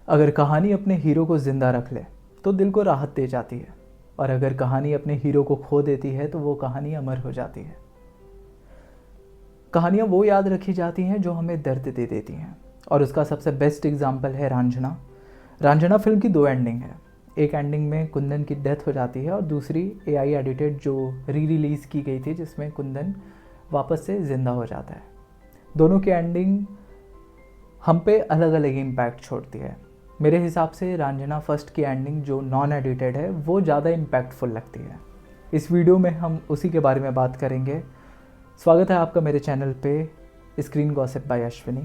अगर कहानी अपने हीरो को ज़िंदा रख ले तो दिल को राहत दे जाती है, और अगर कहानी अपने हीरो को खो देती है तो वो कहानी अमर हो जाती है। कहानियाँ वो याद रखी जाती हैं जो हमें दर्द दे देती हैं, और उसका सबसे बेस्ट एग्जाम्पल है रांझना। रांझना फिल्म की दो एंडिंग है। एक एंडिंग में कुंदन की डेथ हो जाती है और दूसरी एआई एडिटेड जो रिलीज़ की गई थी जिसमें कुंदन वापस से ज़िंदा हो जाता है। दोनों की एंडिंग हम पे अलग अलग इम्पैक्ट छोड़ती है। मेरे हिसाब से रांझना फर्स्ट की एंडिंग जो नॉन एडिटेड है वो ज़्यादा इम्पैक्टफुल लगती है। इस वीडियो में हम उसी के बारे में बात करेंगे। स्वागत है आपका मेरे चैनल पे स्क्रीन गॉसिप बाय अश्विनी।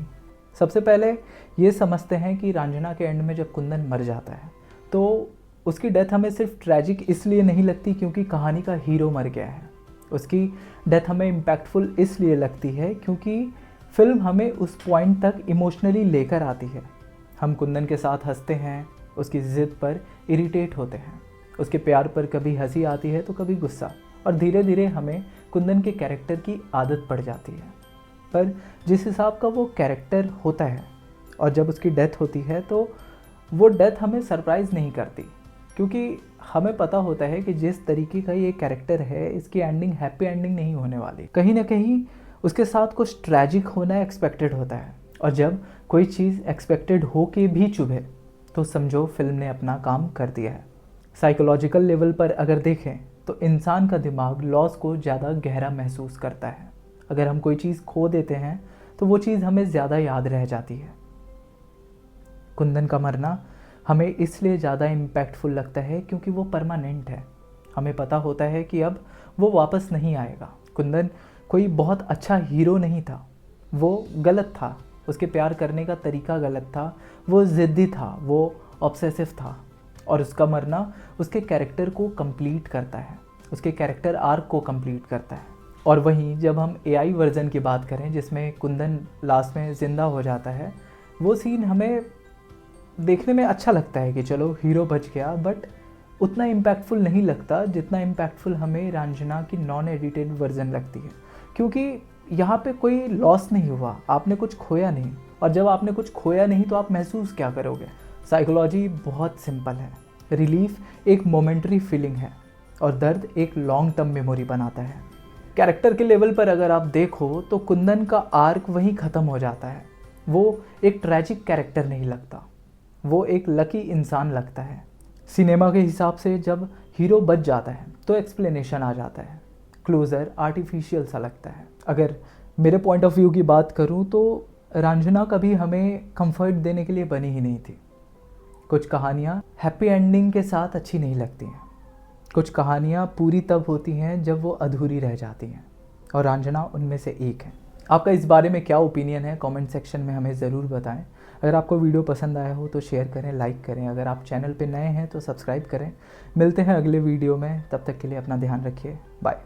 सबसे पहले ये समझते हैं कि रांझना के एंड में जब कुंदन मर जाता है तो उसकी डेथ हमें सिर्फ ट्रैजिक इसलिए नहीं लगती क्योंकि कहानी का हीरो मर गया है। उसकी डेथ हमें इम्पैक्टफुल इसलिए लगती है क्योंकि फिल्म हमें उस पॉइंट तक इमोशनली लेकर आती है। हम कुंदन के साथ हंसते हैं, उसकी ज़िद पर इरिटेट होते हैं, उसके प्यार पर कभी हंसी आती है तो कभी गुस्सा, और धीरे धीरे हमें कुंदन के कैरेक्टर की आदत पड़ जाती है। पर जिस हिसाब का वो कैरेक्टर होता है और जब उसकी डेथ होती है तो वो डेथ हमें सरप्राइज़ नहीं करती, क्योंकि हमें पता होता है कि जिस तरीके का ये कैरेक्टर है इसकी एंडिंग हैप्पी एंडिंग नहीं होने वाली। कहीं ना कहीं उसके साथ कुछ ट्रैजिक होना एक्सपेक्टेड होता है, और जब कोई चीज़ एक्सपेक्टेड हो के भी चुभे तो समझो फिल्म ने अपना काम कर दिया है। साइकोलॉजिकल लेवल पर अगर देखें तो इंसान का दिमाग लॉस को ज़्यादा गहरा महसूस करता है। अगर हम कोई चीज़ खो देते हैं तो वो चीज़ हमें ज़्यादा याद रह जाती है। कुंदन का मरना हमें इसलिए ज़्यादा इम्पैक्टफुल लगता है क्योंकि वो परमानेंट है। हमें पता होता है कि अब वो वापस नहीं आएगा। कुंदन कोई बहुत अच्छा हीरो नहीं था, वो गलत था, उसके प्यार करने का तरीका गलत था, वो ज़िद्दी था, वो ऑब्सेसिव था, और उसका मरना उसके कैरेक्टर को कंप्लीट करता है, उसके कैरेक्टर आर्क को कंप्लीट करता है। और वहीं जब हम एआई वर्जन की बात करें जिसमें कुंदन लास्ट में ज़िंदा हो जाता है, वो सीन हमें देखने में अच्छा लगता है कि चलो हीरो बच गया, बट उतना इम्पैक्टफुल नहीं लगता जितना इम्पैक्टफुल हमें रांझना की नॉन एडिटेड वर्जन लगती है, क्योंकि यहाँ पे कोई लॉस नहीं हुआ, आपने कुछ खोया नहीं, और जब आपने कुछ खोया नहीं तो आप महसूस क्या करोगे। साइकोलॉजी बहुत सिंपल है। रिलीफ एक मोमेंटरी फीलिंग है और दर्द एक लॉन्ग टर्म मेमोरी बनाता है। कैरेक्टर के लेवल पर अगर आप देखो तो कुंदन का आर्क वहीं ख़त्म हो जाता है। वो एक ट्रैजिक कैरेक्टर नहीं लगता, वो एक लकी इंसान लगता है। सिनेमा के हिसाब से जब हीरो बच जाता है तो एक्सप्लेनेशन आ जाता है, क्लोज़र आर्टिफिशियल सा लगता है। अगर मेरे पॉइंट ऑफ व्यू की बात करूं तो रांझना कभी हमें कंफर्ट देने के लिए बनी ही नहीं थी। कुछ कहानियां हैप्पी एंडिंग के साथ अच्छी नहीं लगती हैं, कुछ कहानियां पूरी तब होती हैं जब वो अधूरी रह जाती हैं, और रांझना उनमें से एक है। आपका इस बारे में क्या ओपिनियन है कमेंट सेक्शन में हमें ज़रूर बताएं। अगर आपको वीडियो पसंद आया हो तो शेयर करें, लाइक करें। अगर आप चैनल पे नए हैं तो सब्सक्राइब करें। मिलते हैं अगले वीडियो में, तब तक के लिए अपना ध्यान रखिए। बाय।